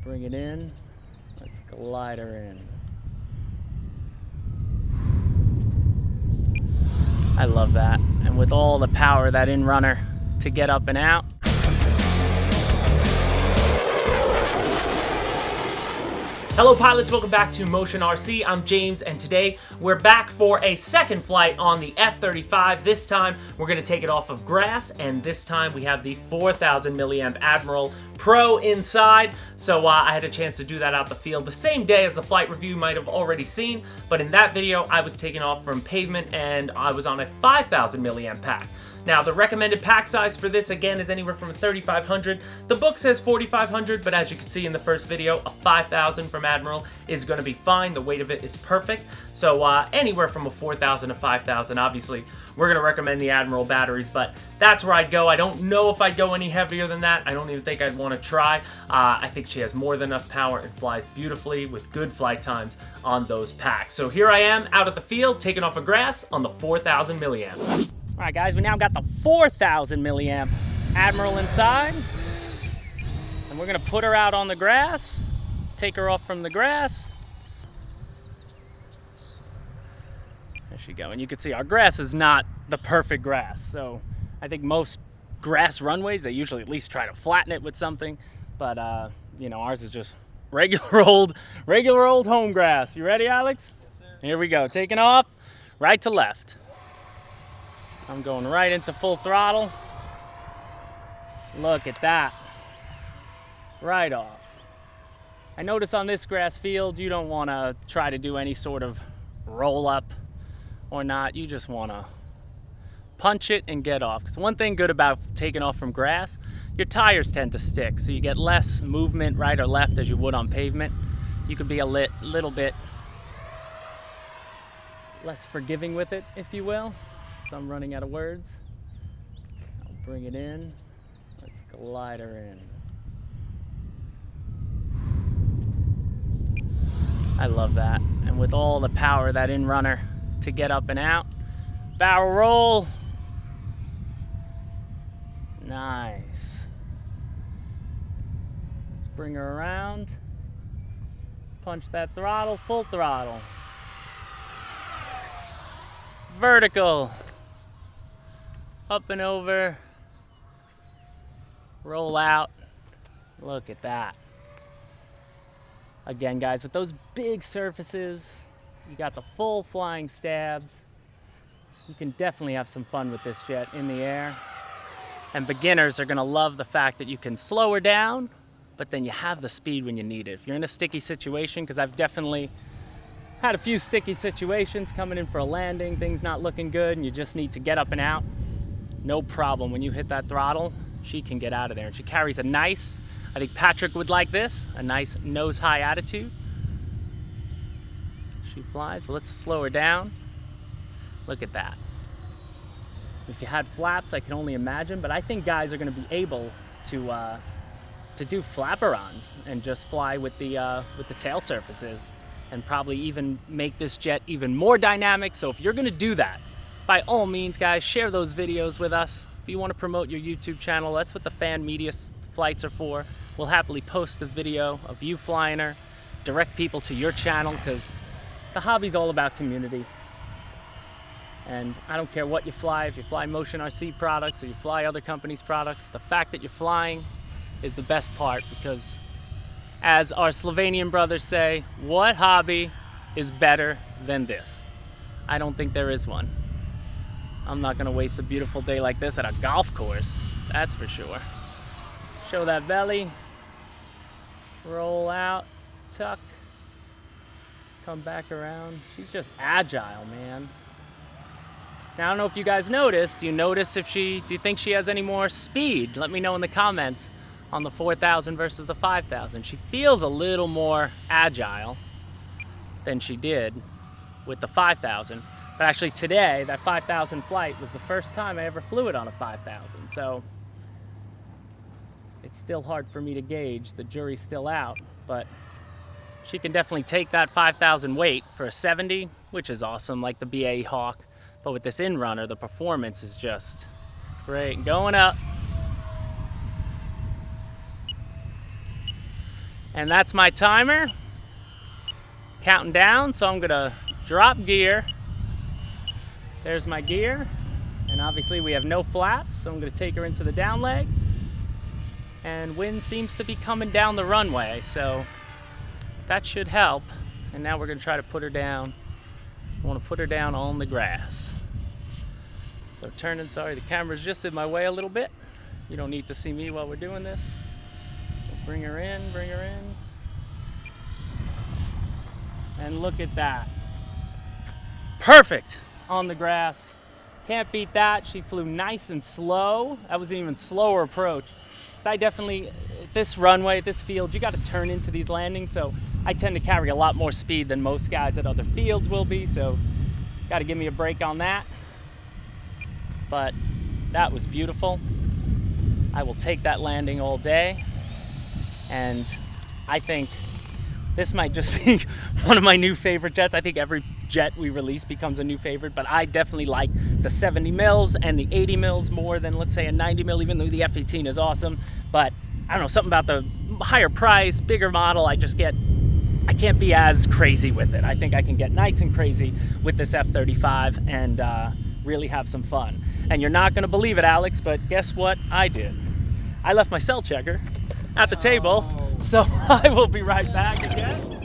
Bring it in. Let's glide her in. I love that. And with all the power of that in-runner to get up and out. Hello pilots, welcome back to Motion RC. I'm James, and today we're back for a second flight on the F-35. This time we're going to take it off of grass, and this time we have the 4,000 milliamp Admiral Pro inside. So I had a chance to do that out the field the same day as the flight review you might have already seen, but in that video I was taking off from pavement and I was on a 5,000 milliamp pack. Now, the recommended pack size for this, again, is anywhere from 3,500. The book says 4,500, but as you can see in the first video, a 5,000 from Admiral is going to be fine. The weight of it is perfect. So anywhere from a 4,000 to 5,000, obviously, we're going to recommend the Admiral batteries, but that's where I'd go. I don't know if I'd go any heavier than that. I don't even think I'd want to try. I think she has more than enough power and flies beautifully with good flight times on those packs. So here I am out at the field, taking off of grass on the 4,000 milliamp. All right, guys, we now got the 4,000 milliamp Admiral inside, and we're gonna put her out on the grass, take her off from the grass. There she go, and you can see our grass is not the perfect grass. So I think most grass runways, they usually at least try to flatten it with something, but you know, ours is just regular old home grass. You ready, Alex? Yes, sir. Here we go, taking off, right to left. I'm going right into full throttle. Look at that. Right off. I notice on this grass field, you don't want to try to do any sort of roll up or not. You just want to punch it and get off. Because one thing good about taking off from grass, your tires tend to stick. So you get less movement right or left as you would on pavement. You could be a little bit less forgiving with it, if you will. So I'm running out of words. I'll bring it in. Let's glide her in. I love that. And with all the power of that in-runner to get up and out. Barrel roll. Nice. Let's bring her around. Punch that throttle, full throttle. Vertical. Up and over, roll out. Look at that. Again, guys, with those big surfaces, you got the full flying stabs. You can definitely have some fun with this jet in the air. And beginners are gonna love the fact that you can slow her down, but then you have the speed when you need it. If you're in a sticky situation, because I've definitely had a few sticky situations coming in for a landing, things not looking good, and you just need to get up and out. No problem. When you hit that throttle, she can get out of there. And she carries a nice, I think Patrick would like this, a nice nose-high attitude. She flies. Well, let's slow her down. Look at that. If you had flaps, I can only imagine, but I think guys are going to be able to do flapperons and just fly with the tail surfaces and probably even make this jet even more dynamic. So if you're going to do that, by all means, guys, share those videos with us. If you want to promote your YouTube channel, that's what the fan media flights are for. We'll happily post a video of you flying her, direct people to your channel, because the hobby's all about community. And I don't care what you fly, if you fly Motion RC products or you fly other companies' products, the fact that you're flying is the best part, because as our Slovenian brothers say, what hobby is better than this? I don't think there is one. I'm not gonna waste a beautiful day like this at a golf course, that's for sure. Show that belly, roll out, tuck, come back around. She's just agile, man. Now, I don't know if you guys noticed, do you think she has any more speed? Let me know in the comments on the 4,000 versus the 5,000. She feels a little more agile than she did with the 5,000. But actually today, that 5,000 flight was the first time I ever flew it on a 5,000. So it's still hard for me to gauge. The jury's still out, but she can definitely take that 5,000 weight for a 70, which is awesome, like the BAE Hawk. But with this in-runner, the performance is just great. Going up. And that's my timer, counting down. So I'm gonna drop gear. There's my gear. And obviously we have no flaps, so I'm gonna take her into the down leg. And wind seems to be coming down the runway, so that should help. And now we're gonna try to put her down. I wanna put her down on the grass. So turning, sorry, the camera's just in my way a little bit. You don't need to see me while we're doing this. So bring her in, bring her in. And look at that. Perfect on the grass. Can't beat that. She flew nice and slow. That was an even slower approach. So I definitely, this runway, this field, you got to turn into these landings. So I tend to carry a lot more speed than most guys at other fields will be. So got to give me a break on that. But that was beautiful. I will take that landing all day. And I think this might just be one of my new favorite jets. I think every jet we release becomes a new favorite, but I definitely like the 70 mils and the 80 mils more than, let's say, a 90 mil, even though the F-18 is awesome. But I don't know, something about the higher price, bigger model, I can't be as crazy with it. I think I can get nice and crazy with this F-35 and really have some fun. And you're not gonna believe it, Alex, but guess what I did? I left my cell checker at the table, so I will be right back again.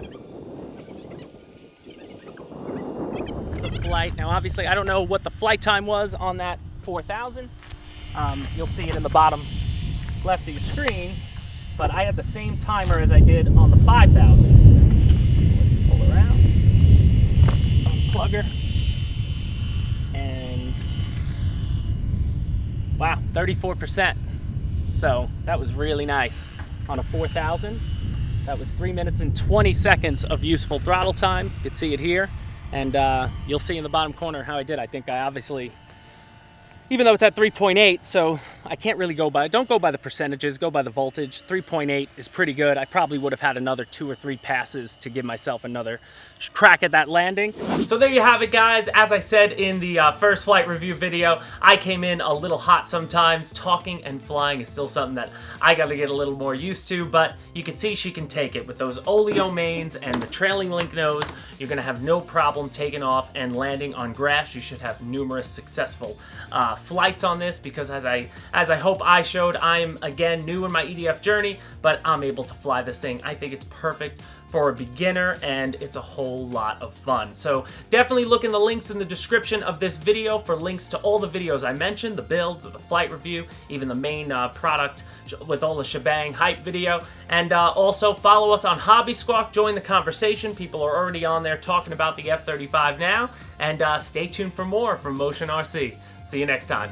Flight. Now obviously I don't know what the flight time was on that 4000. You'll see it in the bottom left of your screen, but I had the same timer as I did on the 5000. Let's pull around, unplug her, and wow, 34%. So that was really nice on a 4000. That was 3 minutes and 20 seconds of useful throttle time. You can see it here. And you'll see in the bottom corner how I did. I think I obviously, even though it's at 3.8, so I can't really don't go by the percentages, go by the voltage. 3.8 is pretty good. I probably would have had another 2 or 3 passes to give myself another crack at that landing. So there you have it, guys. As I said in the first flight review video, I came in a little hot sometimes. Talking and flying is still something that I got to get a little more used to, but you can see she can take it. With those oleo mains and the trailing link nose, you're going to have no problem taking off and landing on grass. You should have numerous successful flights on this, because as I hope I showed, I'm again new in my EDF journey, but I'm able to fly this thing. I think it's perfect for a beginner, and it's a whole lot of fun. So definitely look in the links in the description of this video for links to all the videos I mentioned, the build, the flight review, even the main product with all the shebang hype video. And also follow us on Hobby Squawk, join the conversation. People are already on there talking about the F-35 now. And stay tuned for more from Motion RC. See you next time.